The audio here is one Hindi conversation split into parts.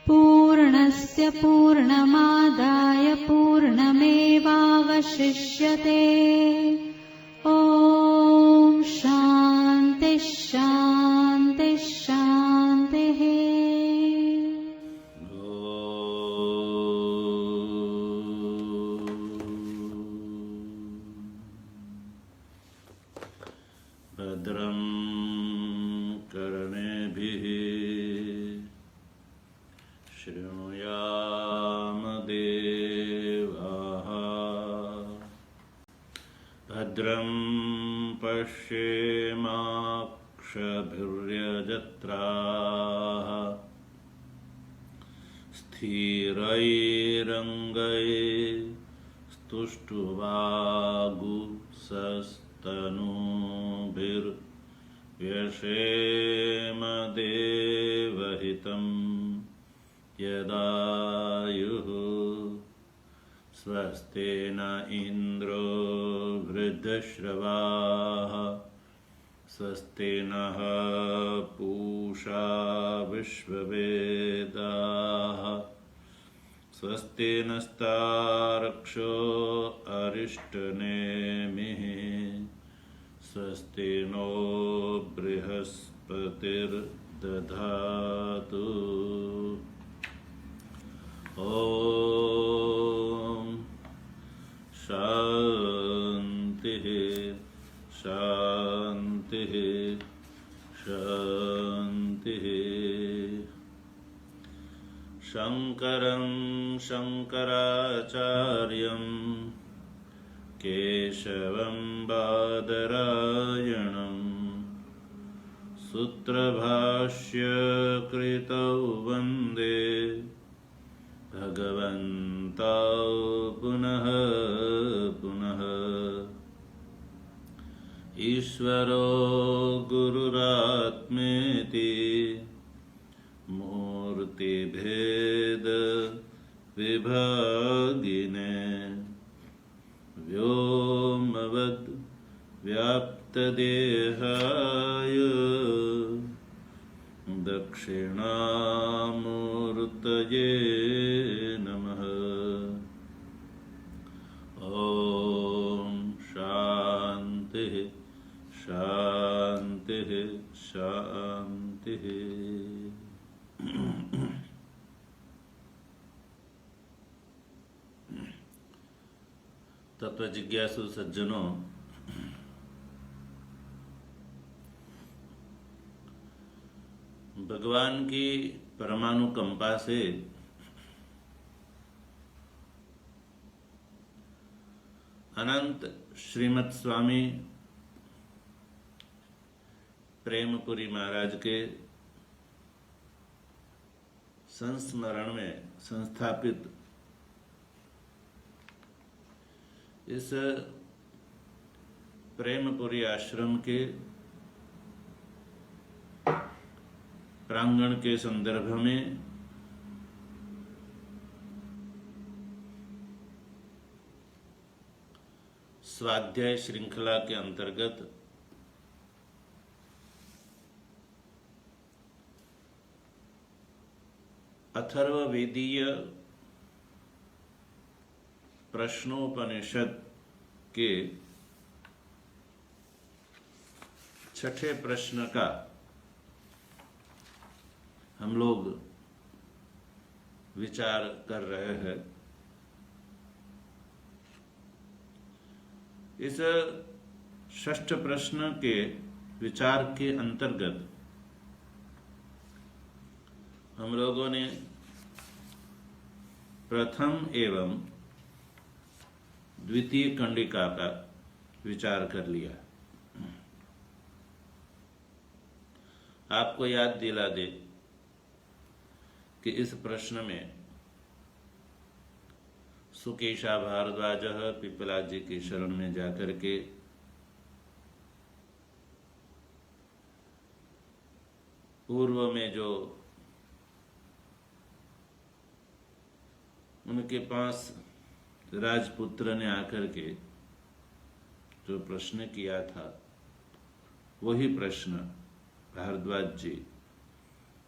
पूर्णस्य पूर्णमादाय पूर्णमेवावशिष्यते। ॐ शान्ति शान्ति शान्तिः। भद्रं कर्णेभिः शृणुयाम देवाः। भद्रं पश्येमाक्षभिर्यजत्राः। स्थिरैरङ्गैस्तुष्ट्वागुंसस्तनूभिर्व्यशेम देवहितं यदायुः। स्वस्ति न इन्द्रो वृद्धश्रवाः। स्वस्ति नः पूषा विश्ववेदाः। स्वस्ति नस्तार्क्ष्यो अरिष्टनेमिः। स्वस्ति नो बृहस्पतिर्दधातु। ॐ शान्तिः शान्तिः शान्तिः। शङ्करं शङ्कराचार्यं केशवं बादरायणं सूत्रभाष्यकृतौ वन्दे भगवन्तौ पुनः पुनः। ईश्वरो गुरुरात्मेति मूर्तिभेद विभागिने व्योमवद् व्याप्तदेहाय दक्षिणामूर्तये नमः। ॐ शान्तिः शान्तिः शान्तिः। तत्व जिज्ञासु सज्जनों, भगवान की परमाणुकंपा से अनंत श्रीमद स्वामी प्रेमपुरी महाराज के संस्मरण में संस्थापित इस प्रेमपुरी आश्रम के प्रांगण के संदर्भ में स्वाध्याय श्रृंखला के अंतर्गत अथर्ववेदीय प्रश्नोपनिषद के छठे प्रश्न का हम लोग विचार कर रहे हैं। इस षष्ठ प्रश्न के विचार के अंतर्गत हम लोगों ने प्रथम एवं द्वितीय कंडिका का विचार कर लिया। आपको याद दिला दे कि इस प्रश्न में सुकेशा भारद्वाज पिपला जी की शरण में जाकर के पूर्व में जो उनके पास राजपुत्र ने आकर के जो प्रश्न किया था, वही प्रश्न भारद्वाज जी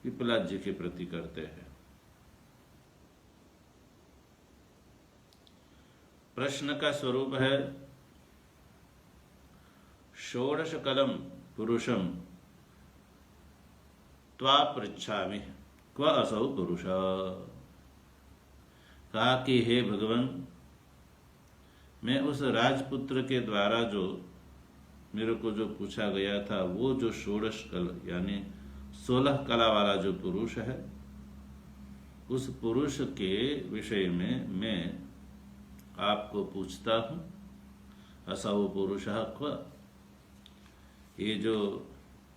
पिपलाद जी के प्रति करते हैं। प्रश्न का स्वरूप है षोडश कलम पुरुषम त्वा पृच्छामि क्व असौ पुरुष। कहा कि हे भगवान, मैं उस राजपुत्र के द्वारा जो मेरे को जो पूछा गया था, वो जो षोडश कल यानी 16 कला वाला जो पुरुष है, उस पुरुष के विषय में मैं आपको पूछता हूं। असौ पुरुष क्व, ये जो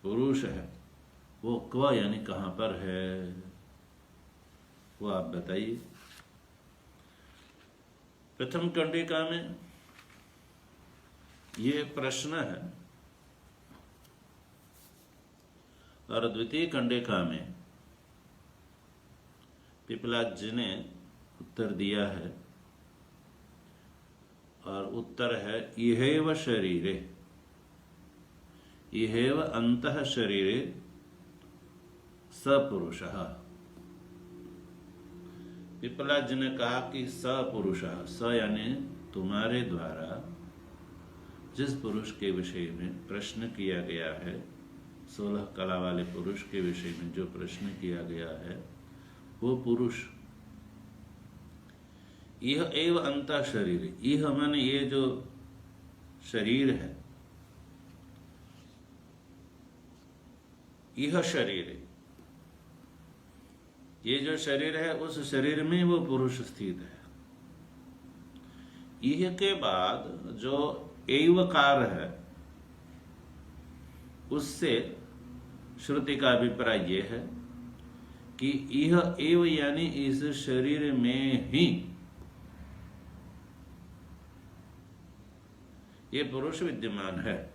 पुरुष है वो क्व यानी कहां पर है, वो आप बताइए। प्रथम कंडिका में ये प्रश्न है और द्वितीय कंडिका में पिपलाद जी ने उत्तर दिया है, और उत्तर है इहैव शरीरे, इहैव अंतः शरीरे सपुरुषः। पिपलाद जी ने कहा कि सपुरुषः, स यानी तुम्हारे द्वारा जिस पुरुष के विषय में प्रश्न किया गया है, 16 कला वाले पुरुष के विषय में जो प्रश्न किया गया है, वो पुरुष यह एव अंतः शरीर, यह माने ये जो शरीर है, यह शरीर है, ये जो शरीर है उस शरीर में वो पुरुष स्थित है। यह के बाद जो एवकार है, उससे श्रुति का अभिप्राय यह है कि यह एव यानी इस शरीर में ही ये पुरुष विद्यमान है,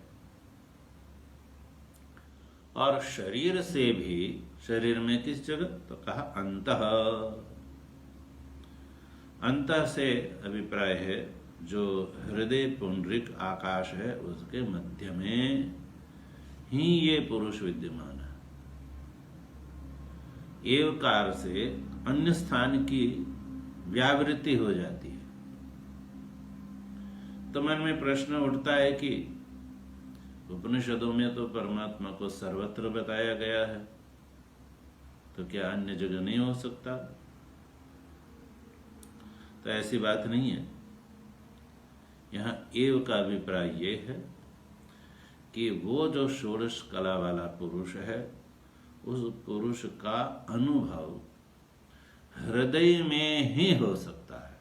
और शरीर से भी, शरीर में किस जगह, तो कहा अंतः। अंतः से अभिप्राय है जो हृदय पुंडरिक आकाश है, उसके मध्य में ही ये पुरुष विद्यमान है। एवकार से अन्य स्थान की व्यावृत्ति हो जाती है। तो मन में प्रश्न उठता है कि उपनिषदों में तो परमात्मा को सर्वत्र बताया गया है, तो क्या अन्य जगह नहीं हो सकता? तो ऐसी बात नहीं है। यहां एव का अभिप्राय ये है कि वो जो षोडश कला वाला पुरुष है, उस पुरुष का अनुभव हृदय में ही हो सकता है।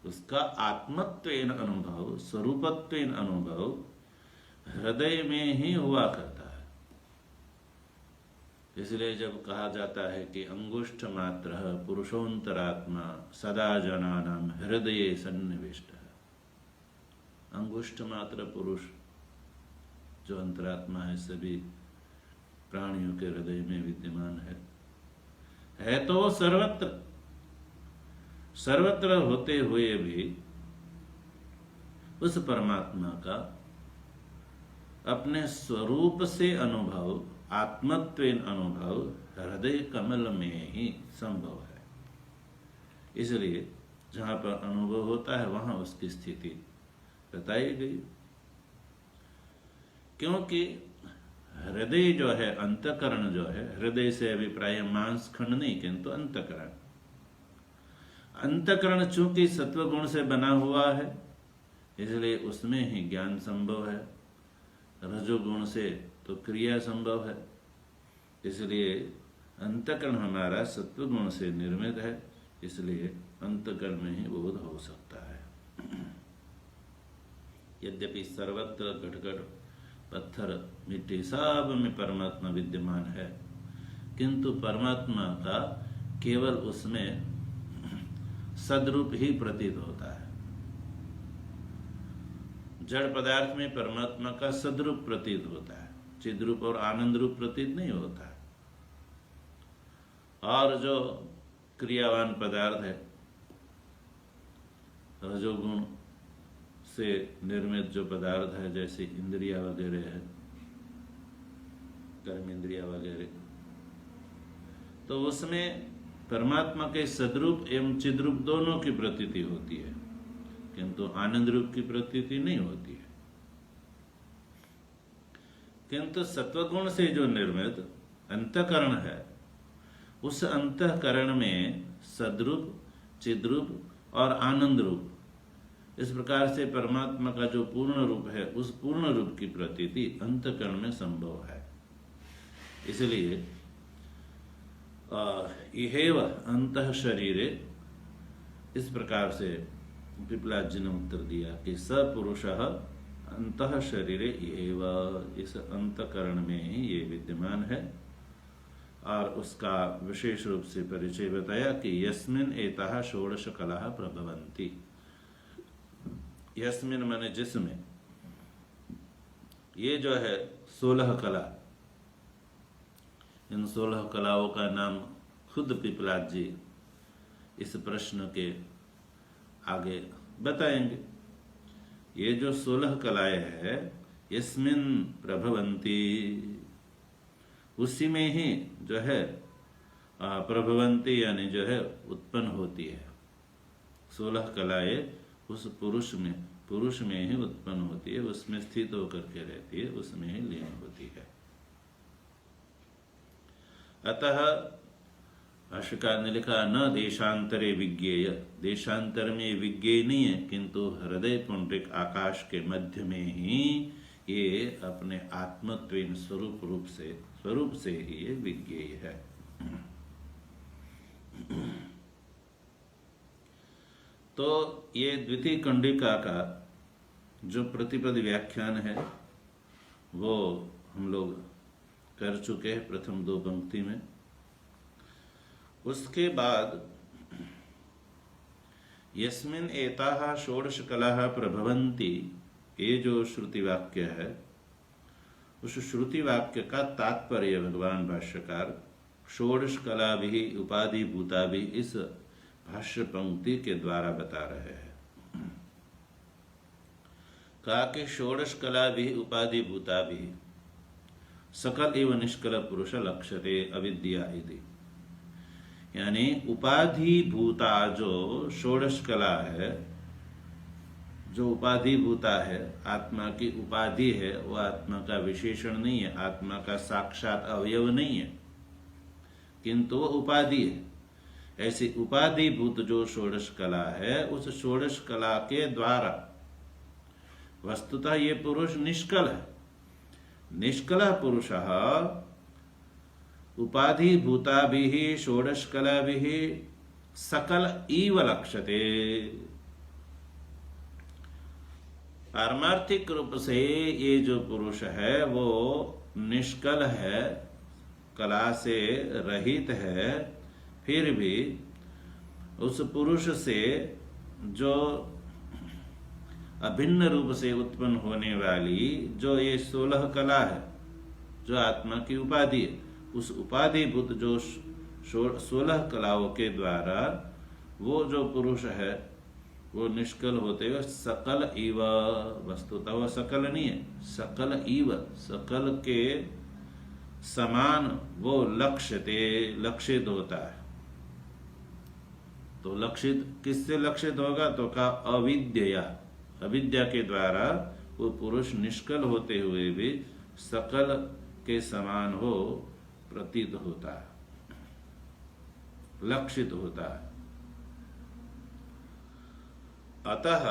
उसका आत्मत्वेन अनुभव, स्वरूपत्वेन अनुभव हृदय में ही हुआ करता है। इसलिए जब कहा जाता है कि अंगुष्ठ मात्र पुरुषोंतरात्मा सदा जनानां हृदये सन्निविष्टः, अंगुष्ठ मात्र पुरुष जो अंतरात्मा है, सभी प्राणियों के हृदय में विद्यमान है तो सर्वत्र, सर्वत्र होते हुए भी उस परमात्मा का अपने स्वरूप से अनुभव, आत्मत्वेन अनुभव हृदय कमल में ही संभव है। इसलिए जहां पर अनुभव होता है वहां उसकी स्थिति बताई गई। क्योंकि हृदय जो है, अंतकरण जो है, हृदय से अभिप्राय मांस खंड नहीं किंतु अंतकरण। अंतकरण चूंकि सत्व गुण से बना हुआ है, इसलिए उसमें ही ज्ञान संभव है। रजोगुण से तो क्रिया संभव है, इसलिए अंतकरण हमारा सत्व गुण से निर्मित है, इसलिए अंतकरण में ही बोध हो सकता है। यद्यपि सर्वत्र घट-घट, पत्थर, मिट्टी सब में परमात्मा विद्यमान है, किंतु परमात्मा का केवल उसमें सदरूप ही प्रतीत होता है। जड़ पदार्थ में परमात्मा का सदरूप प्रतीत होता है, चिद्रूप और आनंद रूप प्रतीत नहीं होता है। और जो क्रियावान पदार्थ है, रजोगुण से निर्मित जो पदार्थ है, जैसे इंद्रिया वगैरह है, कर्मेंद्रिया वगैरह, तो उसमें परमात्मा के सद्रूप एवं चिद्रूप दोनों की प्रतीति होती है, किंतु आनंद रूप की प्रतीति नहीं होती है। किंतु सत्वगुण से जो निर्मित अंतःकरण है, उस अंतःकरण में सद्रूप, चिद्रूप और आनंद रूप, इस प्रकार से परमात्मा का जो पूर्ण रूप है, उस पूर्ण रूप की प्रतीति अंतःकरण में संभव है। इसलिए इहेव अंतः शरीरे, इस प्रकार से पिपलाद जी ने उत्तर दिया कि सपुरुषः अंतः शरीरे इहेव, इस अंतःकरण में ही ये विद्यमान है। और उसका विशेष रूप से परिचय बताया कि यस्मिन् एताः षोडश कलाः प्रभवन्ति। यस्मिन् माने जिसमें, ये जो है 16 कला, इन 16 कलाओं का नाम खुद पिपलाद जी इस प्रश्न के आगे बताएंगे। ये जो 16 कलाएं है, यस्मिन् प्रभवन्ति, उसी में ही जो है प्रभवन्ति यानी जो है उत्पन्न होती है। 16 कलाएं उस पुरुष में ही उत्पन्न होती है, उसमें स्थित होकर के रहती है, उसमें ही लीन होती है। अतः भाष्यकार ने लिखा न देशांतरे विज्ञेय, देशांतर में विज्ञेय नहीं है, किंतु हृदय पुंडरिक आकाश के मध्य में ही ये अपने आत्मत्वेन स्वरूप से ही ये विज्ञेय है। तो ये द्वितीय कंडिका का जो प्रतिपद व्याख्यान है वो हम लोग कर चुके हैं प्रथम 2 पंक्ति में। उसके बाद यस्मिन् एताः षोडश कलाः प्रभवन्ति, ये जो श्रुति वाक्य है, उस श्रुति वाक्य का तात्पर्य भगवान भाष्यकार षोडश कला भी उपाधि भूता भी इस भाष्य पंक्ति के द्वारा बता रहे हैं। कहा कि षोडश कला भी उपाधि भूता भी सकल एवं निष्कल पुरुष लक्ष्यते अविद्या इति, यानी उपाधि भूता जो षोडश कला है, जो उपाधि भूता है, आत्मा की उपाधि है, वो आत्मा का विशेषण नहीं है, आत्मा का साक्षात अवयव नहीं है, किंतु वो उपाधि है। ऐसी उपाधि भूत जो षोडश कला है, उस षोडश कला के द्वारा वस्तुतः ये पुरुष निष्कल है। निष्कल पुरुषः उपाधि भूताभिः षोडश कलाभिः सकल इव लक्ष्यते। पारमार्थिक रूप से ये जो पुरुष है वो निष्कल है, कला से रहित है, फिर भी उस पुरुष से जो अभिन्न रूप से उत्पन्न होने वाली जो ये 16 कला है, जो आत्मा की उपाधि है, उस उपाधि भूत जो 16 कलाओं के द्वारा वो जो पुरुष है वो निष्कल होते हुए सकल इव, वस्तुतः वह सकल नहीं है, सकल इव, सकल के समान वो लक्षित होता है। तो लक्षित किससे लक्षित होगा? तो का अविद्या के द्वारा वो पुरुष निष्कल होते हुए भी सकल के समान हो प्रतीत होता है, लक्षित होता है। अतः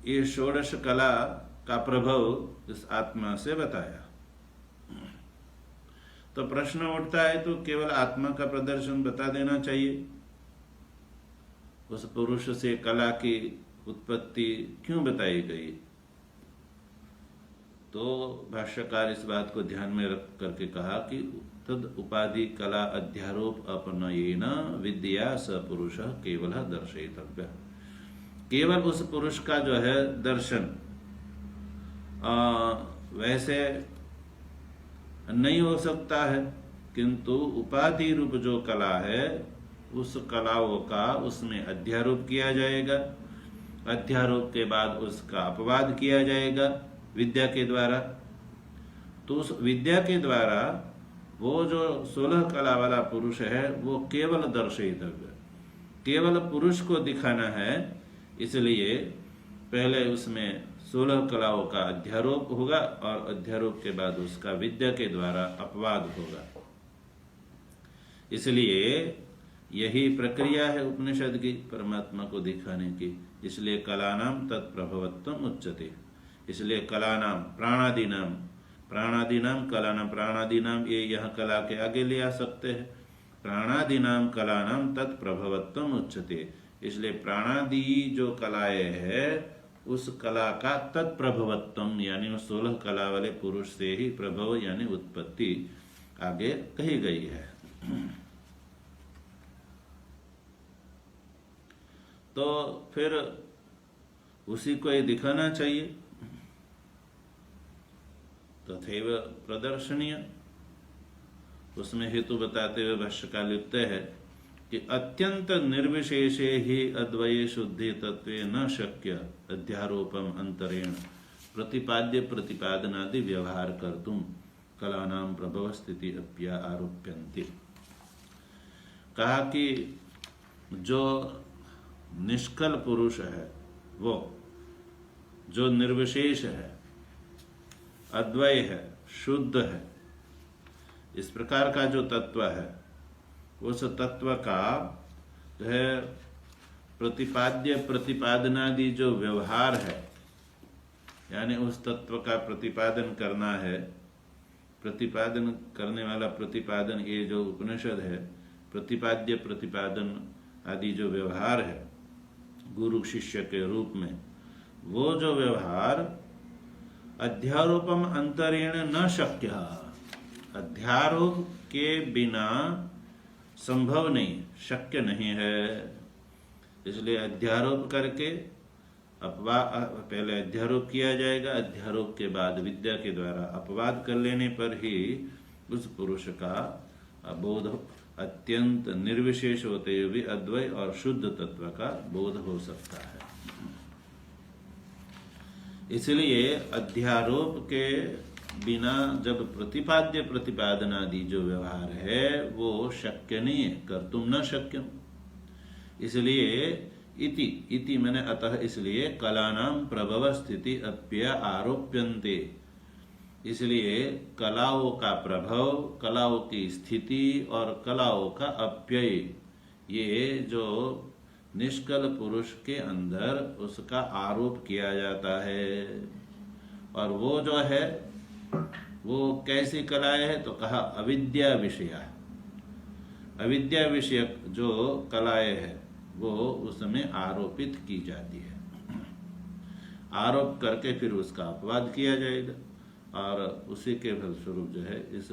ये षोडश कला का प्रभाव इस आत्मा से बताया। तो प्रश्न उठता है, तो केवल आत्मा का प्रदर्शन बता देना चाहिए, उस पुरुष से कला की उत्पत्ति क्यों बताई गई? तो भाष्यकार इस बात को ध्यान में रख करके कहा कि तद उपाधि कला अध्यारोप अपनयेन विद्या स पुरुष केवल दर्शयितव्य। केवल उस पुरुष का जो है दर्शन वैसे नहीं हो सकता है, किंतु उपाधि रूप जो कला है उस कलाओं का उसमें अध्यारोप किया जाएगा, अध्यारोप के बाद उसका अपवाद किया जाएगा, विद्या के द्वारा। तो उस विद्या के द्वारा वो जो 16 कला वाला पुरुष है वो केवल दर्शयितव्य, केवल पुरुष को दिखाना है। इसलिए पहले उसमें 16 कलाओं का अध्यारोप होगा और अध्यारोप के बाद उसका विद्या के द्वारा अपवाद होगा। इसलिए यही प्रक्रिया है उपनिषद की, परमात्मा को दिखाने की। इसलिए कलानाम तत्प्रभवत्वम उच्यते। इसलिए कलानाम प्राणादीनाम, प्राणादीनाम कलानाम, प्राणादीनाम ये यह कला के आगे ले आ सकते हैं। प्राणादीनाम कलानाम तत्प्रभवत्वम उच्यते। इसलिए प्राणादि जो कलाएं है उस कला का तत्प्रभवत्वम यानी उस 16 कला वाले पुरुष से ही प्रभव यानी उत्पत्ति आगे कही गई है। तो फिर उसी को ये दिखाना चाहिए। तथैव प्रदर्शनीय। उसमें हेतु बताते हुए भाष्यकार लिखते हैं कि अत्यंत निर्विशेषे ही अद्वये शुद्धि तत्वे न शक्य अध्यारोपम अंतरेण प्रतिपाद्य प्रतिपादनादि व्यवहार कर्तुम कलानाम प्रभव स्थिति अप्या आरोप्यन्ते। कहा कि जो निष्कल पुरुष है, वो जो निर्विशेष है, अद्वय है, शुद्ध है, इस प्रकार का जो तत्व है, उस तत्व का जो है प्रतिपाद्य प्रतिपादनादि जो व्यवहार है, यानी उस तत्व का प्रतिपादन करना है। प्रतिपादन करने वाला प्रतिपादन, ये जो उपनिषद है, प्रतिपाद्य प्रतिपादन आदि जो व्यवहार है गुरु शिष्य के रूप में, वो जो व्यवहार अध्यारोपम अंतरेण न शक्य, अध्यारोप के बिना संभव नहीं, शक्य नहीं है। इसलिए अध्यारोप करके पहले अध्यारोप किया जाएगा, अध्यारोप के बाद विद्या के द्वारा अपवाद कर लेने पर ही उस पुरुष का बोध अत्यंत निर्विशेष होते हुए भी अद्वय और शुद्ध तत्व का बोध हो सकता है। इसलिए अध्यारोप के बिना जब प्रतिपाद्य प्रतिपादनादि जो व्यवहार है वो शक्य नहीं है, कर्तुम न शक्यम। इसलिए इति मैंने अतः, इसलिए कलानाम प्रभव स्थिति अप्य आरोप्यन्ते। इसलिए कलाओं का प्रभाव, कलाओं की स्थिति और कलाओं का अप्यय, ये जो निष्कल पुरुष के अंदर उसका आरोप किया जाता है। और वो जो है वो कैसी कलाएं है, तो कहा अविद्या विषया, अविद्या विषयक जो कलाएं है वो उसमें आरोपित की जाती है। आरोप करके फिर उसका अपवाद किया जाएगा और उसी के फलस्वरूप जो है इस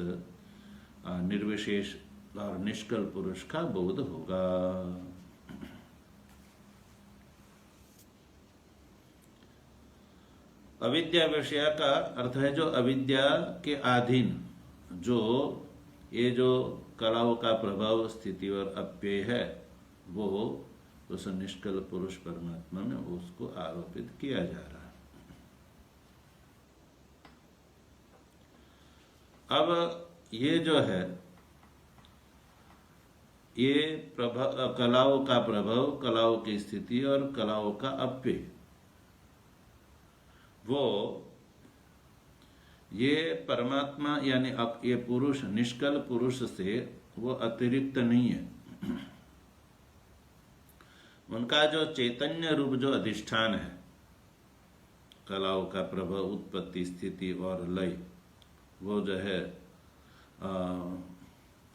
निर्विशेष और निष्कल पुरुष का बोध होगा। अविद्या विषय का अर्थ है जो अविद्या के अधीन जो ये जो कलाओं का प्रभाव, स्थिति और अप्यय है, वो उस निष्कल पुरुष परमात्मा में उसको आरोपित किया जा रहा है। अब ये जो है ये कलाओं का प्रभाव, कलाओं की स्थिति और कलाओं का अप्यय, वो ये परमात्मा यानी अब ये पुरुष, निष्कल पुरुष से वो अतिरिक्त नहीं है। उनका जो चैतन्य रूप जो अधिष्ठान है, कलाओं का प्रभाव, उत्पत्ति, स्थिति और लय, वो जो है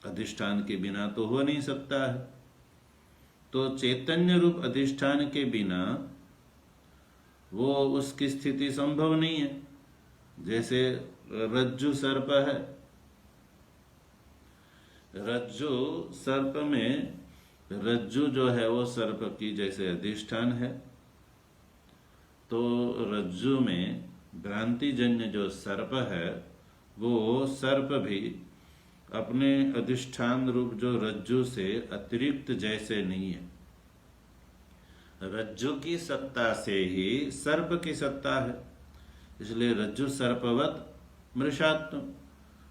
अधिष्ठान के बिना तो हो नहीं सकता है। तो चैतन्य रूप अधिष्ठान के बिना वो उसकी स्थिति संभव नहीं है। जैसे रज्जु सर्प है, रज्जु सर्प में, रज्जु जो है वो सर्प की जैसे अधिष्ठान है, तो रज्जु में भ्रांतिजन्य जो सर्प है वो सर्प भी अपने अधिष्ठान रूप जो रज्जु से अतिरिक्त जैसे नहीं है। रज्जु की सत्ता से ही सर्प की सत्ता है। इसलिए रज्जु सर्पवत मृषात्म।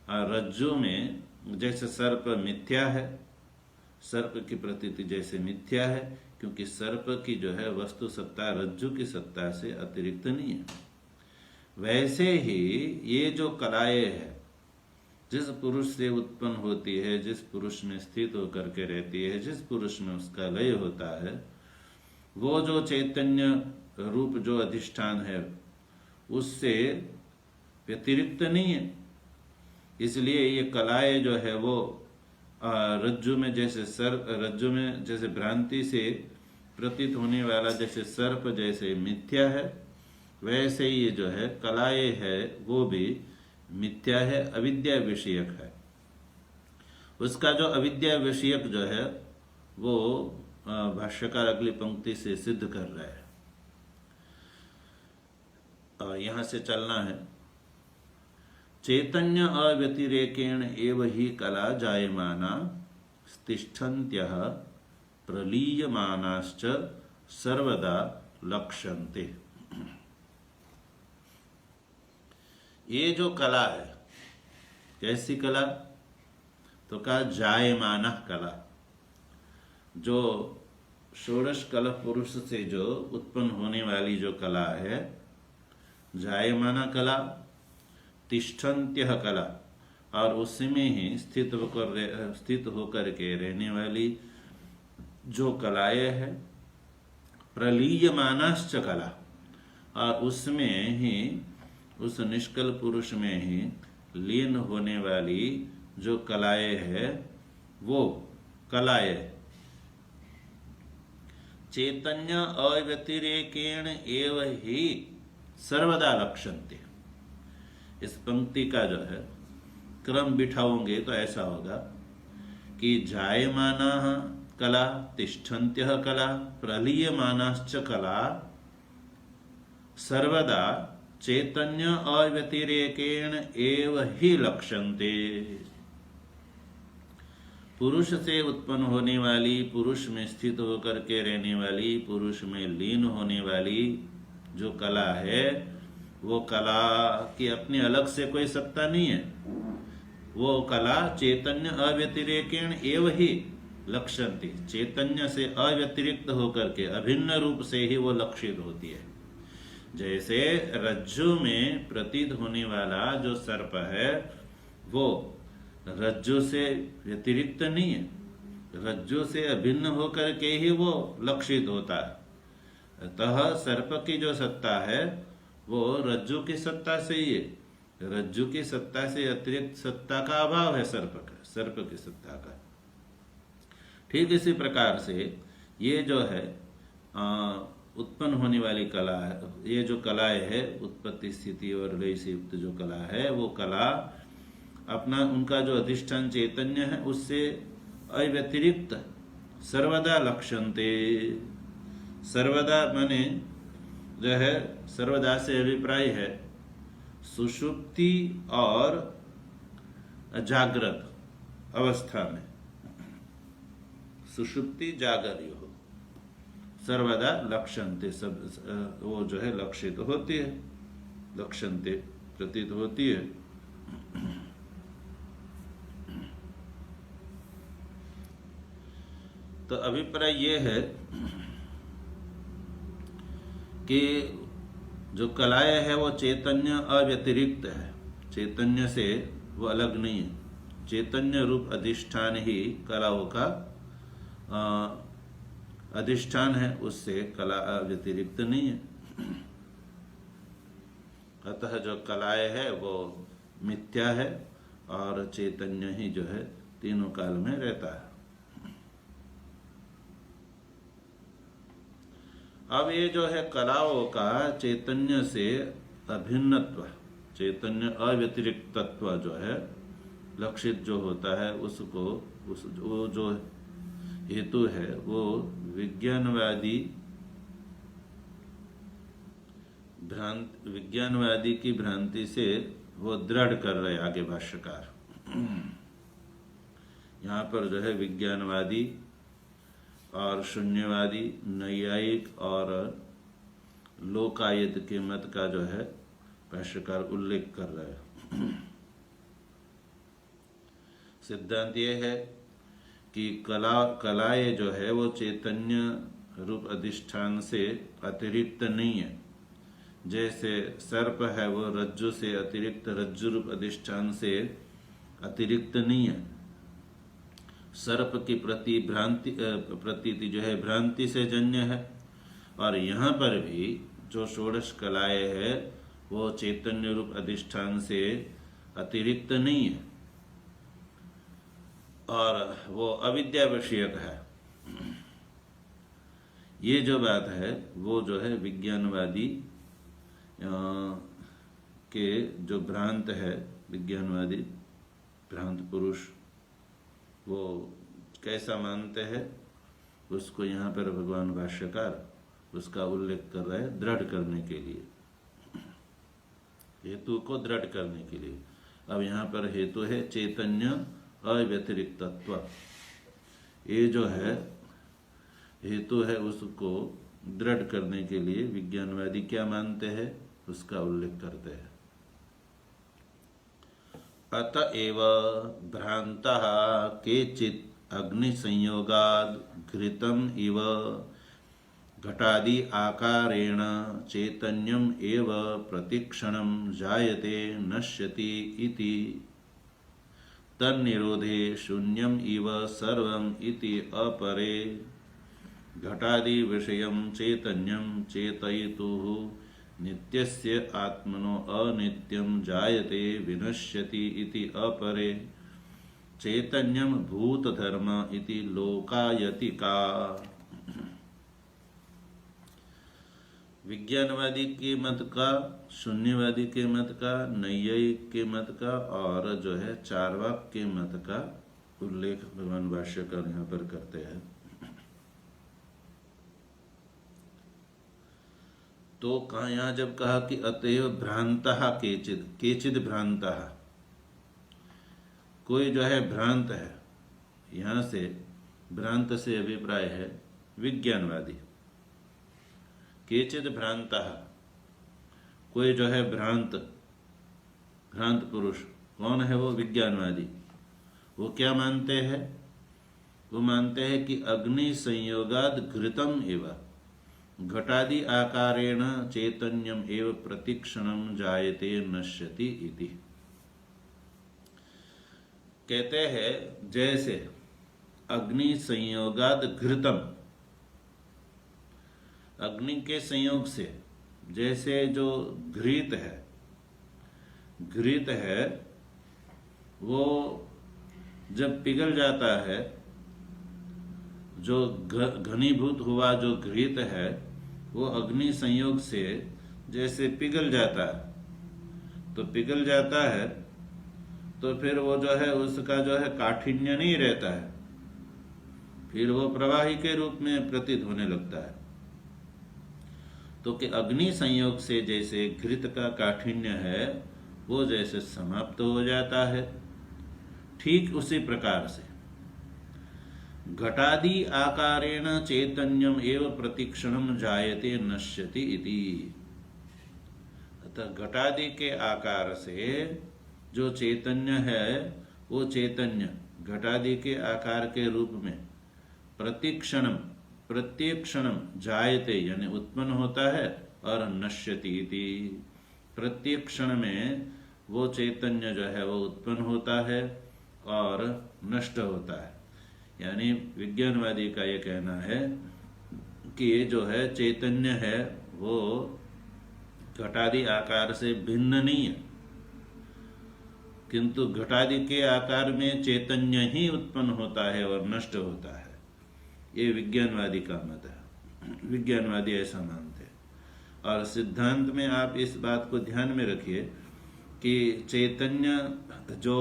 और रज्जु में जैसे सर्प मिथ्या है, सर्प की प्रतीति जैसे मिथ्या है, क्योंकि सर्प की जो है वस्तु सत्ता रज्जु की सत्ता से अतिरिक्त नहीं है। वैसे ही ये जो कलाएं है, जिस पुरुष से उत्पन्न होती है, जिस पुरुष में स्थित होकर के रहती है, जिस पुरुष में उसका लय होता है, वो जो चैतन्य रूप जो अधिष्ठान है उससे व्यतिरिक्त नहीं है। इसलिए ये कलाएं जो है वो रज्जु में जैसे भ्रांति से प्रतीत होने वाला जैसे सर्प जैसे मिथ्या है, वैसे ही ये जो है कलाएं है वो भी मिथ्या है, अविद्या विषयक है। उसका जो अविद्या विषयक जो है वो भाष्यकार अगली पंक्ति से सिद्ध कर रहा है। और यहां से चलना है। चैतन्य अव्यतिरेकेण एव ही कला जायमाना तिष्ठन्त्यः प्रलीयमानाश्च सर्वदा लक्ष्यन्ते। ये जो कला है, कैसी कला? तो कहा जायमाना कला, जो षोडश कला पुरुष से जो उत्पन्न होने वाली जो कला है, जायमाना कला, तिष्ठन्त्यः कला, और उसमें ही स्थित होकर के रहने वाली जो कलाएं है, प्रलीयमानाश्च कला, और उसमें ही उस निष्कल पुरुष में ही लीन होने वाली जो कलाएं है वो कलाएं चैतन्य अव्यतिरेकेण एव ही सर्वदा लक्ष्यन्ते। इस पंक्ति का जो है क्रम बिठाओगे तो ऐसा होगा कि जायमाना कला, तिष्ठन्त्यः कला, प्रलीयमानाश्च कला सर्वदा चैतन्य अव्यतिरेकेण एव ही लक्ष्यन्ते। पुरुष से उत्पन्न होने वाली, पुरुष में स्थित होकर के रहने वाली, पुरुष में लीन होने वाली जो कला है, वो कला की अपनी अलग से कोई सत्ता नहीं है। वो कला चैतन्य अव्यतिरेकेण एव ही लक्ष्यन्ते, चैतन्य से अव्यतिरिक्त होकर के अभिन्न रूप से ही वो लक्षित होती है। जैसे रज्जु में प्रतीत होने वाला जो सर्प है वो रज्जु से व्यतिरिक्त नहीं है, रज्जु से अभिन्न होकर के ही वो लक्षित होता है। अतः सर्प की जो सत्ता है वो रज्जु की सत्ता से ही है। रज्जु की सत्ता से अतिरिक्त सत्ता का अभाव है सर्प की सत्ता का। ठीक इसी प्रकार से ये जो है उत्पन्न होने वाली कला है, ये जो कलाएं है उत्पत्ति स्थिति और लय से युक्त जो कला है, वो कला अपना उनका जो अधिष्ठान चैतन्य है उससे अव्यतिरिक्त सर्वदा लक्ष्यन्ते। सर्वदा माने जो है सर्वदा से अभिप्राय है सुषुप्ति और जागृत अवस्था में, सुषुप्ति जागर्य हो, सर्वदा लक्ष्यन्ते, सब वो जो है लक्षित होती है, लक्ष्यन्ते प्रतीत होती है। तो अभिप्राय ये है कि जो कलाएं है वो चैतन्य अव्यतिरिक्त है, चैतन्य से वो अलग नहीं है। चैतन्य रूप अधिष्ठान ही कलाओं का अधिष्ठान है, उससे कला व्यतिरिक्त नहीं है। अतः जो कलाएं है वो मिथ्या है और चैतन्य ही जो है तीनों काल में रहता है। अब ये जो है कलाओं का चैतन्य से अभिन्नत्व, चैतन्य अव्यतिरिक्तत्व जो है लक्षित जो होता है उसको वो जो हेतु है वो विज्ञानवादी की भ्रांति से वो दृढ़ कर रहे आगे भाष्यकार। यहाँ पर जो है विज्ञानवादी और शून्यवादी, नैयायिक और लोकायत के मत का जो है भाष्यकार उल्लेख कर रहा है। सिद्धांत ये है कि कलाएं जो है वो चैतन्य रूप अधिष्ठान से अतिरिक्त नहीं है। जैसे सर्प है वो रज्जु से अतिरिक्त, रज्जु रूप अधिष्ठान से अतिरिक्त नहीं है। सर्प की प्रतीति जो है भ्रांति से जन्य है, और यहाँ पर भी जो षोडश कलाएं है वो चैतन्य रूप अधिष्ठान से अतिरिक्त नहीं है, और वो अविद्या विषयक है। ये जो बात है वो जो है विज्ञानवादी के जो भ्रांत है, विज्ञानवादी भ्रांत पुरुष, वो कैसा मानते हैं उसको यहाँ पर भगवान भाष्यकार उसका उल्लेख कर रहा है, दृढ़ करने के लिए, हेतु को दृढ़ करने के लिए। अब यहाँ पर हेतु है चैतन्य अव्यतिरिक्तत्व। ये जो है हेतु है, उसको दृढ़ करने के लिए विज्ञानवादी क्या मानते हैं उसका उल्लेख करते हैं। अतएव भ्रांतः केचित् अग्नि संयोगात् घृतम् इव घटादि आकारेण चैतन्यम् एव प्रतिक्षणं जायते नश्यति इति तन्निरोधे शून्यम् इव सर्वम् इति अपरे घटादि विषयं चैतन्यं चेतयितुः नित्यस्य आत्मनो अनित्यं जायते विनश्यति इति अपरे चैतन्यं भूतधर्म इति लोकायतिका। विज्ञानवादी के मत का, शून्यवादी के मत का, नैयायिक के मत का और जो है चार्वाक के मत का उल्लेख भगवान भाष्यकार यहाँ पर करते हैं। तो कहा यहाँ जब कहा कि अतएव भ्रांतः केचिद भ्रांतः, कोई जो है भ्रांत है, यहाँ से भ्रांत से अभिप्राय है विज्ञानवादी। केचिद भ्रांतः, कोई जो है भ्रांत पुरुष, कौन है वो? विज्ञानवादी। वो क्या मानते हैं? वो मानते हैं कि अग्नि संयोगाद घृतम एव घटादि आकारेण चैतन्यम एव प्रतिक्षणम जायते नश्यति इति। कहते हैं जैसे अग्नि संयोगाद घृतम, अग्नि के संयोग से जैसे जो घृत है वो जब पिघल जाता है, जो घनीभूत हुआ जो घृत है वो अग्नि संयोग से जैसे पिघल जाता है, तो पिघल जाता है तो फिर वो जो है उसका जो है काठिन्य नहीं रहता है, फिर वो प्रवाही के रूप में प्रतीत होने लगता है। तो कि अग्नि संयोग से जैसे घृत का काठिन्य है वो जैसे समाप्त हो जाता है, ठीक उसी प्रकार से घटादि आकारेण चैतन्यम एव प्रतिक्षणम जायते नश्यति इति। अतः घटादि के आकार से जो चैतन्य है वो चैतन्य घटादि के आकार के रूप में प्रत्येक क्षणम जायते यानी उत्पन्न होता है और नश्यति इति। प्रत्येक क्षण में वो चैतन्य जो है वो उत्पन्न होता है और नष्ट होता है। यानी विज्ञानवादी का ये कहना है कि ये जो है चैतन्य है वो घटादि आकार से भिन्न नहीं है, किंतु घटादि के आकार में चैतन्य ही उत्पन्न होता है और नष्ट होता है। ये विज्ञानवादी का मत है, विज्ञानवादी ऐसा मानते हैं। और सिद्धांत में आप इस बात को ध्यान में रखिए कि चैतन्य जो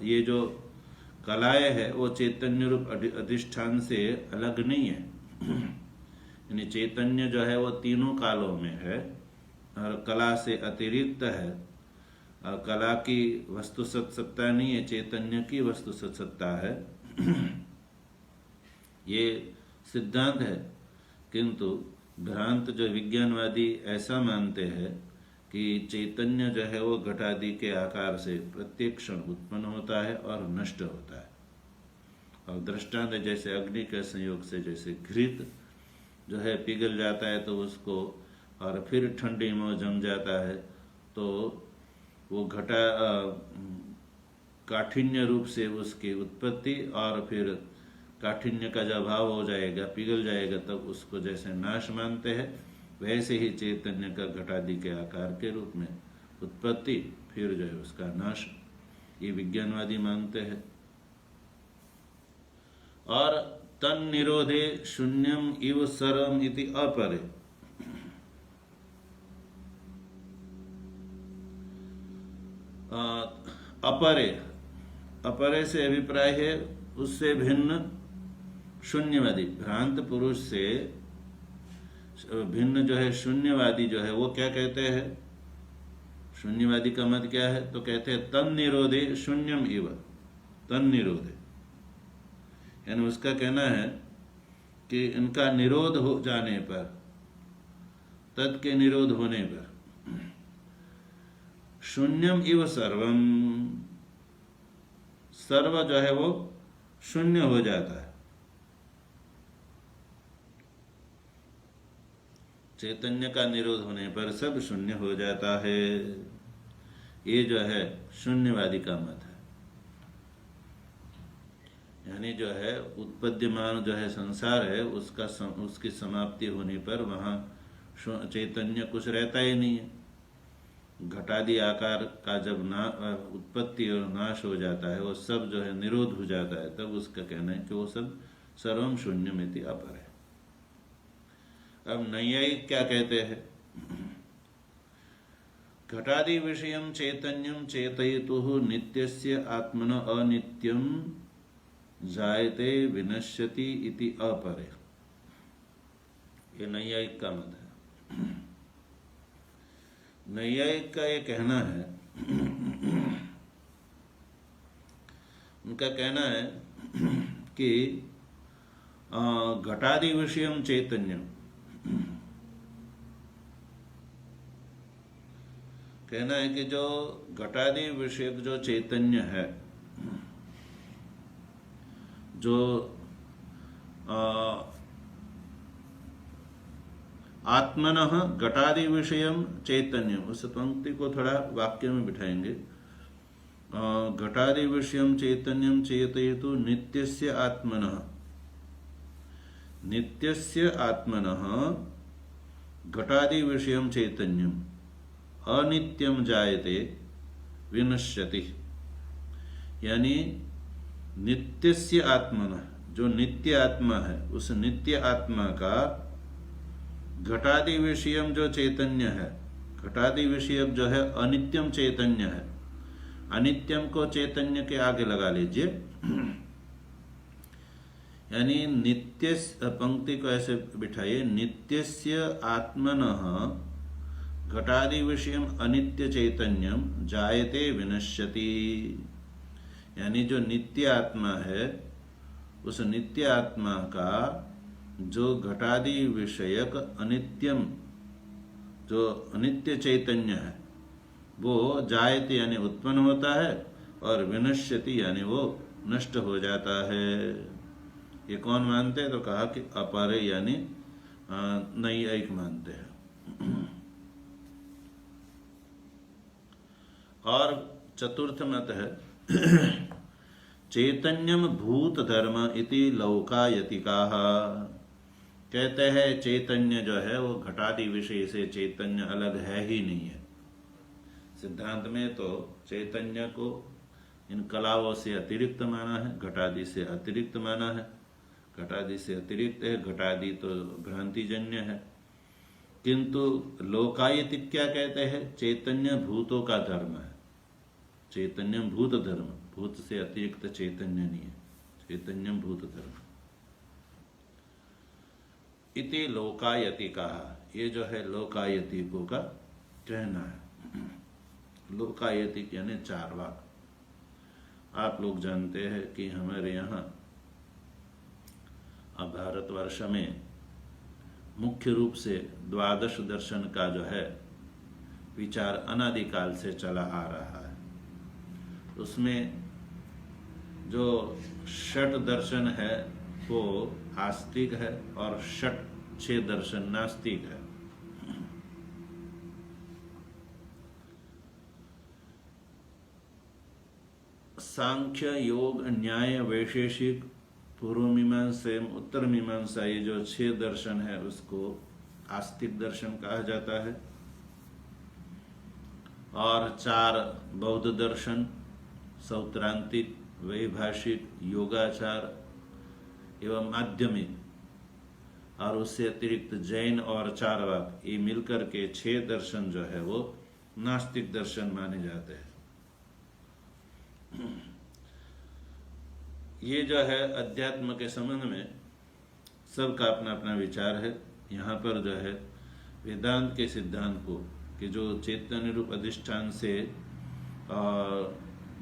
ये जो कलाएं है वो चैतन्य रूप अधिष्ठान से अलग नहीं है। यानी चैतन्य जो है वो तीनों कालों में है और कला से अतिरिक्त है, और कला की वस्तु सत्ता नहीं है, चैतन्य की वस्तु सत्ता है। ये सिद्धांत है, किंतु भ्रांत जो विज्ञानवादी ऐसा मानते हैं कि चैतन्य जो है वो घटादि के आकार से प्रत्येक क्षण उत्पन्न होता है और नष्ट होता है। और दृष्टांत जैसे अग्नि के संयोग से जैसे घृत जो है पिघल जाता है तो उसको और फिर ठंडी में जम जाता है तो वो काठिन्य रूप से उसकी उत्पत्ति और फिर काठिन्य का जब अभाव हो जाएगा, पिघल जाएगा, तब उसको जैसे नाश मानते हैं, वैसे ही चैतन्य का घटादि के आकार के रूप में उत्पत्ति फिर जो है उसका नाश, ये विज्ञानवादी मानते हैं। और तन निरोधे शून्यम इव सर्वम इति अपरे, अपरे अपरे से अभिप्राय है उससे भिन्न शून्यवादी, भ्रांत पुरुष से भिन्न जो है शून्यवादी जो है वो क्या कहते हैं? शून्यवादी का मत क्या है? तो कहते हैं तन निरोधे शून्यम इव, तन निरोधे, यानी उसका कहना है कि इनका निरोध हो जाने पर, तत् के निरोध होने पर शून्यम इव सर्वम, सर्व जो है वो शून्य हो जाता है। चैतन्य का निरोध होने पर सब शून्य हो जाता है, ये जो है शून्यवादी का मत है। यानी जो है उत्पद्यमान जो है संसार है उसकी समाप्ति होने पर वहाँ चैतन्य कुछ रहता ही नहीं है। घटादि आकार का जब उत्पत्ति और नाश हो जाता है, वो सब जो है निरोध हो जाता है, तब उसका कहना है कि वो सब सर्वम शून्यमिति अपर है। अब नैयायिक क्या कहते हैं? घटादि विषयम चैतन्यम चेतयितुः नित्यस्य आत्मन अनित्यम जायते विनश्यति इति अपरे, ये नैयायिक का मत है। नैयायिक का ये कहना है, उनका कहना है कि घटादि विषयम चैतन्यम, कहना है कि जो घटादि विषय जो चैतन्य है, जो आत्मनः घटादि विषयम चैतन्यम, उस पंक्ति को थोड़ा वाक्य में बिठाएंगे। घटादि विषयम चैतन्यम चेतयितु नित्यस्य आत्मनः, नित्यस्य आत्मनः घटादि विषयम चैतन्यम अनित्यम जायते विनश्यति, यानी नित्यस्य आत्मनः, जो नित्य आत्मा है, उस नित्य आत्मा का घटादि विषयम जो चैतन्य है, घटादि विषय जो है अनित्यम चैतन्य है, अनित्यम को चैतन्य के आगे लगा लीजिए, यानी नित्य, पंक्ति को ऐसे बिठाइए, नित्यस्य आत्मनः घटादि विषयम अनित्य चैतन्यम जायते विनश्यति, यानी जो नित्य आत्मा है, उस नित्य आत्मा का जो घटादि विषयक अनित्यम, जो अनित्य चैतन्य है, वो जायते यानी उत्पन्न होता है, और विनश्यति यानी वो नष्ट हो जाता है। ये कौन मानते हैं? तो कहा कि अपरे यानी नैयायिक मानते हैं। और चतुर्थ मत है चैतन्यम भूत धर्म इति लौकायतिकाः, कहते हैं चैतन्य जो है वो घटादि विषय से चैतन्य अलग है ही नहीं है। सिद्धांत में तो चैतन्य को इन कलाओं से अतिरिक्त माना है, घटादि से अतिरिक्त माना है। घटादि से अतिरिक्त है, घटादि तो भ्रांतिजन्य है। किंतु लोकायतिक क्या कहते हैं? चैतन्य भूतों का धर्म है, चैतन्यम भूत धर्म, भूत से अतिरिक्त चैतन्य नहीं है, चैतन्यम भूत धर्म इति लोकायति कहा। ये जो है लोकायतिकों का कहना है। लोकायतिक यानी चारवाक। आप लोग जानते हैं कि हमारे यहाँ अब भारतवर्ष में मुख्य रूप से द्वादश दर्शन का जो है विचार अनादिकाल से चला आ रहा है। उसमें जो षट दर्शन है वो आस्तिक है और षट 6 दर्शन नास्तिक है। सांख्य, योग, न्याय, वैशेषिक, पूर्व मीमांसा एवं उत्तर मीमांसा, ये जो 6 दर्शन है उसको आस्तिक दर्शन कहा जाता है। और 4 बौद्ध दर्शन, सौत्रांतिक, वैभाषिक, योगाचार एवं माध्यमिक, और उससे अतिरिक्त जैन और चारवाक, ये मिलकर के 6 दर्शन जो है वो नास्तिक दर्शन माने जाते हैं। ये जो है अध्यात्म के संबंध में सबका अपना अपना विचार है। यहाँ पर जो है वेदांत के सिद्धांत को कि जो चैतन्य रूप अधिष्ठान से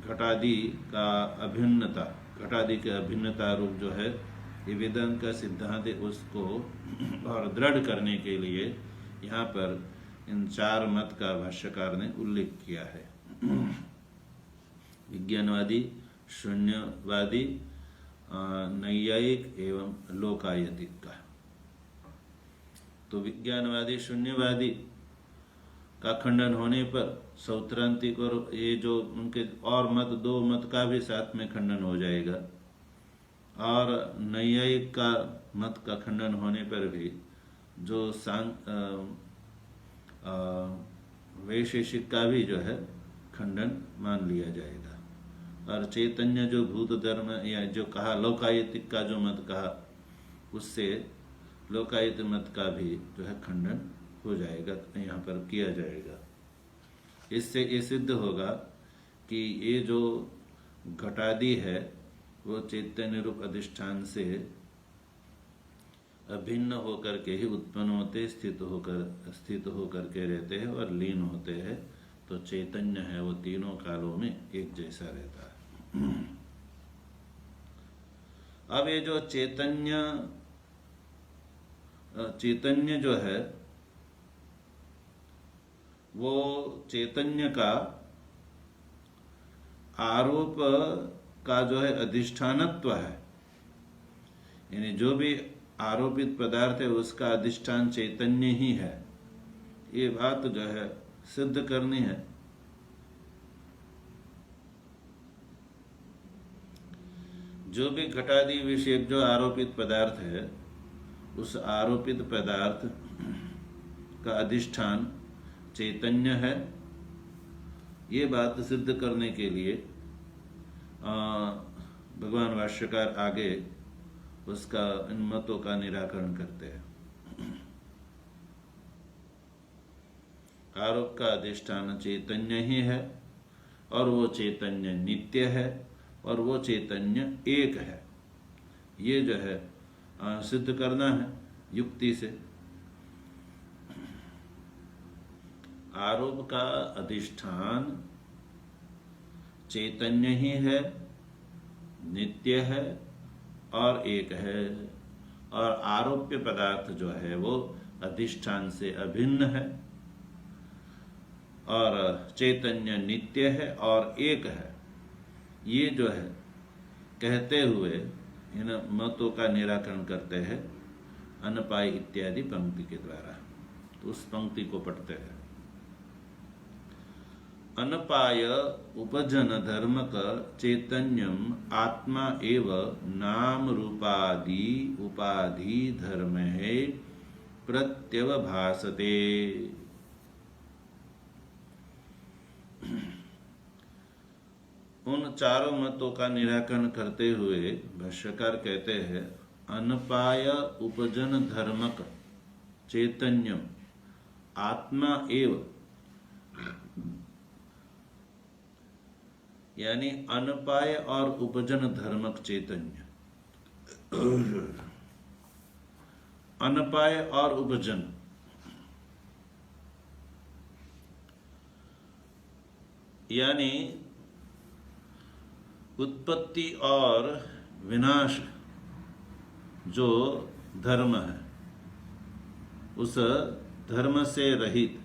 घटादि का अभिन्नता, घटादि के अभिन्नता रूप जो है ये वेदांत का सिद्धांत है, उसको और दृढ़ करने के लिए यहाँ पर इन 4 मत का भाष्यकार ने उल्लेख किया है। विज्ञानवादी, शून्यवादी, नैयायिक एवं लोकायतिक का। तो विज्ञानवादी, शून्यवादी का खंडन होने पर सौत्रांतिक और ये जो उनके और मत 2 मत का भी साथ में खंडन हो जाएगा, और नैयायिक का मत का खंडन होने पर भी जो वैशेषिक का भी जो है खंडन मान लिया जाएगा। और चैतन्य जो भूत धर्म या जो कहा लोकायतिक का जो मत कहा, उससे लोकायत मत का भी जो है खंडन हो जाएगा, यहाँ पर किया जाएगा। इससे ये सिद्ध होगा कि ये जो घटादि है वो चैतन्य रूप अधिष्ठान से अभिन्न होकर के ही उत्पन्न होते, स्थित होकर के रहते हैं और लीन होते हैं। तो चैतन्य है वो तीनों कालों में एक जैसा रहता है। अब ये जो चैतन्य जो है वो चैतन्य का आरोप का जो है अधिष्ठानत्व है, यानी जो भी आरोपित पदार्थ है उसका अधिष्ठान चैतन्य ही है। ये बात जो है सिद्ध करनी है। जो भी घटादि विषय जो आरोपित पदार्थ है, उस आरोपित पदार्थ का अधिष्ठान चैतन्य है। ये बात सिद्ध करने के लिए भगवान भाष्यकार आगे उसका इन मतों का निराकरण करते हैं। आरोप का अधिष्ठान चैतन्य ही है, और वो चैतन्य नित्य है, और वो चैतन्य एक है। ये जो है सिद्ध करना है युक्ति से। आरोप का अधिष्ठान चैतन्य ही है, नित्य है और एक है, और आरोप्य पदार्थ जो है वो अधिष्ठान से अभिन्न है, और चैतन्य नित्य है और एक है। ये जो है कहते हुए इन मतों का निराकरण करते हैं अनपाय इत्यादि पंक्ति के द्वारा। तो उस पंक्ति को पढ़ते हैं। अनपाय उपजन धर्मक चैतन्यम आत्मा एव नाम रूपादि उपाधि धर्म है प्रत्यवभासते। उन चारों मतों का निराकरण करते हुए भाष्यकार कहते हैं, अनपाय उपजन धर्मक चैतन्यम आत्मा एव, यानी अनपाय और उपजन धर्मक चैतन्य। अनपाय और उपजन यानी उत्पत्ति और विनाश जो धर्म है, उस धर्म से रहित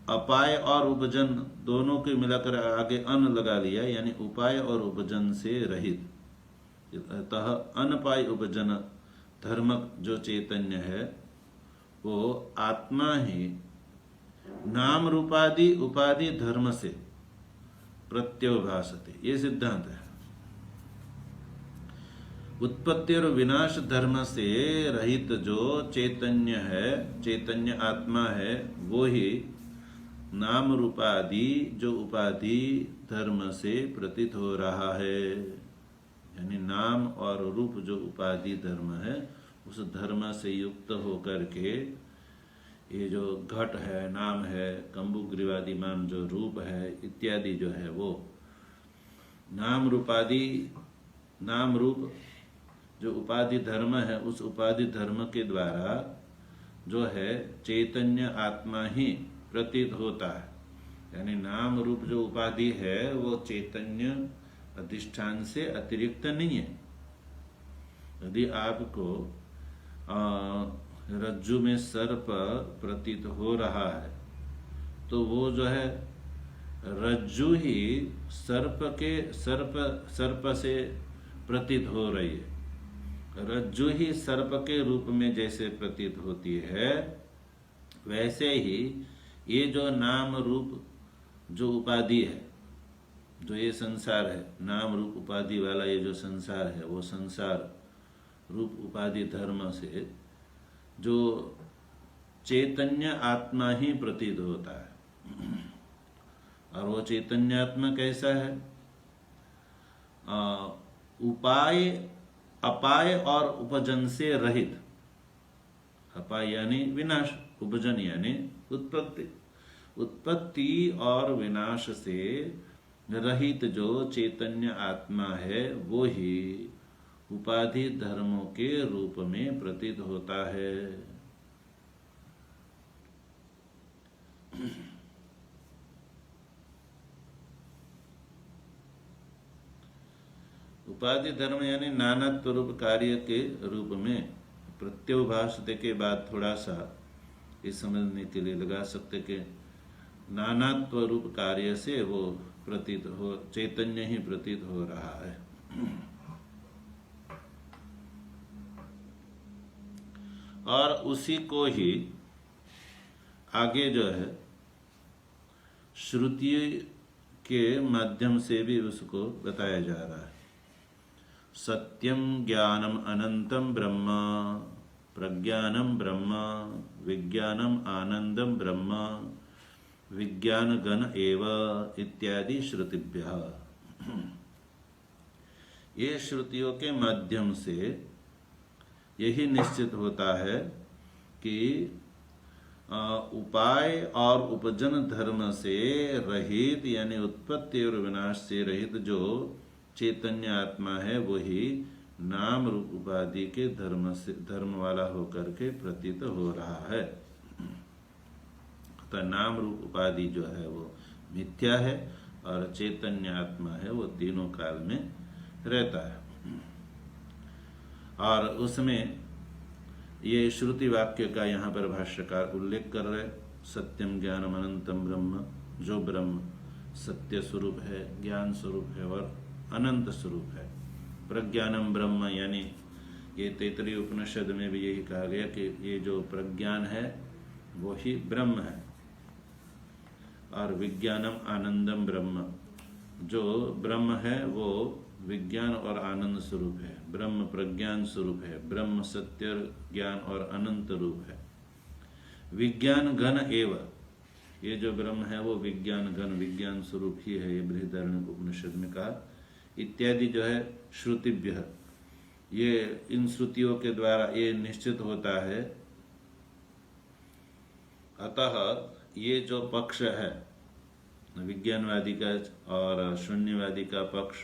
अपाय और उपजन दोनों के मिलाकर आगे अन लगा लिया, यानी उपाय और उपजन से रहित। अतः अनपाय उपजन धर्मक जो चैतन्य है वो आत्मा ही नाम रूपादि उपाधि धर्म से प्रत्योभासते, ये सिद्धांत है। उत्पत्ति और विनाश धर्म से रहित जो चैतन्य है, चैतन्य आत्मा है, वो ही नाम रूपादि जो उपाधि धर्म से प्रतीत हो रहा है। यानी नाम और रूप जो उपाधि धर्म है उस धर्म से युक्त होकर के ये जो घट है, नाम है, कंबुग्रीवादिमान जो रूप है इत्यादि जो है वो नाम रूपादि, नाम रूप जो उपाधि धर्म है उस उपाधि धर्म के द्वारा जो है चैतन्य आत्मा ही प्रतीत होता है। यानी नाम रूप जो उपाधि है वो चैतन्य अधिष्ठान से अतिरिक्त नहीं है। यदि आपको रज्जु में सर्प प्रतीत हो रहा है तो वो जो है रज्जु ही सर्प से प्रतीत हो रही है। रज्जु ही सर्प के रूप में जैसे प्रतीत होती है वैसे ही ये जो नाम रूप जो उपाधि है, जो ये संसार है, नाम रूप उपाधि वाला ये जो संसार है वो संसार रूप उपाधि धर्म से जो चैतन्य आत्मा ही प्रतीत होता है। और वो चैतन्य आत्मा कैसा है? उपाय अपाय और उपजन से रहित। अपाय यानी विनाश, उपजन यानी उत्पत्ति। उत्पत्ति और विनाश से रहित जो चैतन्य आत्मा है वो ही उपाधि धर्मों के रूप में प्रतीत होता है। उपाधि धर्म यानी नानात्व रूप कार्य के रूप में प्रत्योभासते के बाद थोड़ा सा ये समझने के लिए लगा सकते कि नानात्व रूप कार्य से वो प्रतीत हो, चैतन्य ही प्रतीत हो रहा है। और उसी को ही आगे जो है श्रुति के माध्यम से भी उसको बताया जा रहा है। सत्यम ज्ञानम अनंतम ब्रह्म, प्रज्ञानम ब्रह्म, विज्ञानम आनंदम ब्रह्म, विज्ञान गण एव इत्यादि श्रुतिभ्यः। ये श्रुतियों के माध्यम से यही निश्चित होता है कि उपाय और उपजन धर्म से रहित यानी उत्पत्ति और विनाश से रहित जो चैतन्य आत्मा है वही नाम रूप उपाधि के धर्म वाला होकर के प्रतीत हो रहा है। तो नाम रूप उपाधि जो है वो मिथ्या है और चैतन्य आत्मा है वो तीनों काल में रहता है। और उसमें ये श्रुति वाक्य का यहाँ पर भाष्यकार उल्लेख कर रहे, सत्यम ज्ञानम अनंतम ब्रह्म, जो ब्रह्म सत्य स्वरूप है, ज्ञान स्वरूप है और अनंत स्वरूप है। प्रज्ञानम ब्रह्म यानी ये तैत्तरीय उपनिषद में भी यही कहा गया कि ये जो प्रज्ञान है वो ही ब्रह्म है। और विज्ञानम आनंदम ब्रह्म, जो ब्रह्म है वो विज्ञान और आनंद स्वरूप है, ब्रह्म प्रज्ञान स्वरूप है, ब्रह्म सत्य ज्ञान और अनंत रूप है। विज्ञान घन एव, ये जो ब्रह्म है वो विज्ञान घन विज्ञान स्वरूप ही है, ये बृहदारण्यक उपनिषद में कहा। इत्यादि जो है श्रुतिभ्य, ये इन श्रुतियों के द्वारा ये निश्चित होता है। अतः ये जो पक्ष है विज्ञानवादी का और शून्यवादी का पक्ष,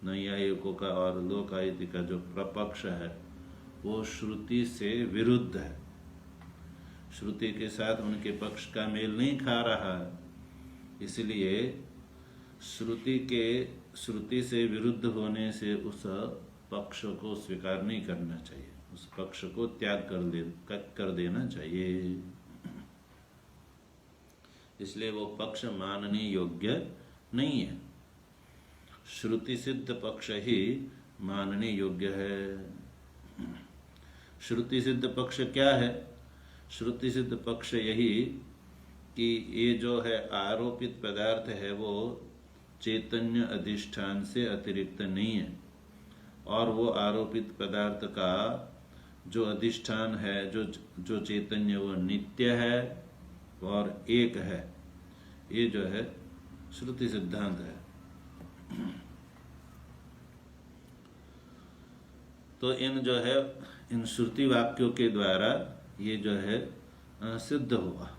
नैयायिकों का और लोकायति का जो प्रपक्ष है वो श्रुति से विरुद्ध है। श्रुति के साथ उनके पक्ष का मेल नहीं खा रहा है, इसलिए श्रुति से विरुद्ध होने से उस पक्ष को स्वीकार नहीं करना चाहिए, उस पक्ष को त्याग कर देना चाहिए। इसलिए वो पक्ष मानने योग्य नहीं है। श्रुति सिद्ध पक्ष ही मानने योग्य है। श्रुति सिद्ध पक्ष क्या है? श्रुति सिद्ध पक्ष यही कि ये जो है आरोपित पदार्थ है वो चैतन्य अधिष्ठान से अतिरिक्त नहीं है, और वो आरोपित पदार्थ का जो अधिष्ठान है, जो चैतन्य, वो नित्य है और एक है। ये जो है श्रुति सिद्धांत है। तो इन श्रुति वाक्यों के द्वारा ये जो है सिद्ध हुआ।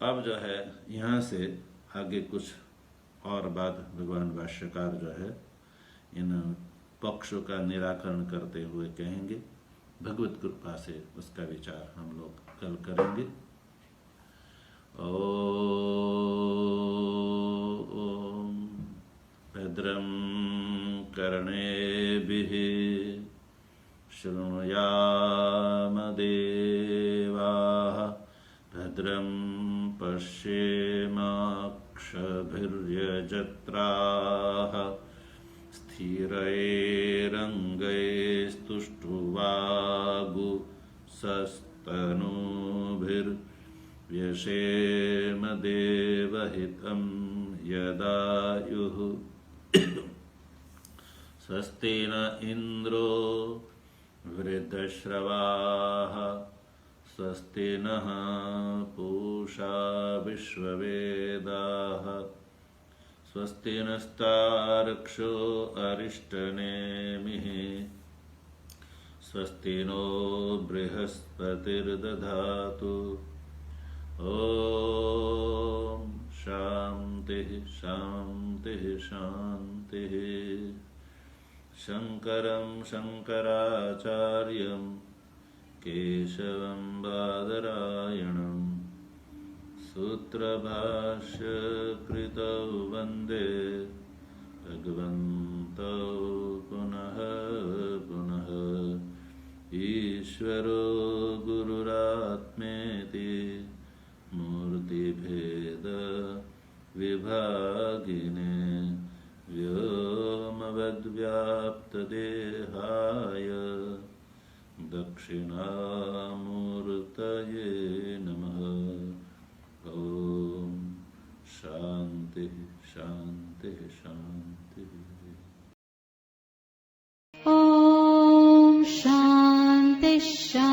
अब जो है यहाँ से आगे कुछ और बात भगवान भाष्यकार जो है इन पक्षों का निराकरण करते हुए कहेंगे। भगवत कृपा से उसका विचार हम लोग कल करेंगे। ओम भद्रं कर्णेभिः शृणुयाम देवाः, भद्रं पश्येमाक्षभिर्यजत्राः, स्थिरैरङ्गैस्तुष्टुवागुंसस्तनूभिर्व्यसेम देवहितं यदायुः। स्वस्ति न इन्द्रो वृद्धश्रवाः, स्वस्ति नः पूषा विश्ववेदाः, स्वस्ति नस्तार्क्ष्यो अरिष्टनेमिः, स्वस्ति नो बृहस्पतिर्दधातु। ॐ शान्तिः शान्तिः शान्तिः। शङ्करं शङ्कराचार्यं केशवं बादरायणं सूत्रभाष्यकृतौ वन्दे भगवन्तौ पुनः पुनः। ईश्वरो गुरुरात्मेति मूर्तिभेद विभागिने व्योमवद्व्याप्तदेहाय दक्षिणामूर्तये नमः। ॐ शान्तिः शान्तिः शान्तिः। ॐ शान्तिः शान्तिः।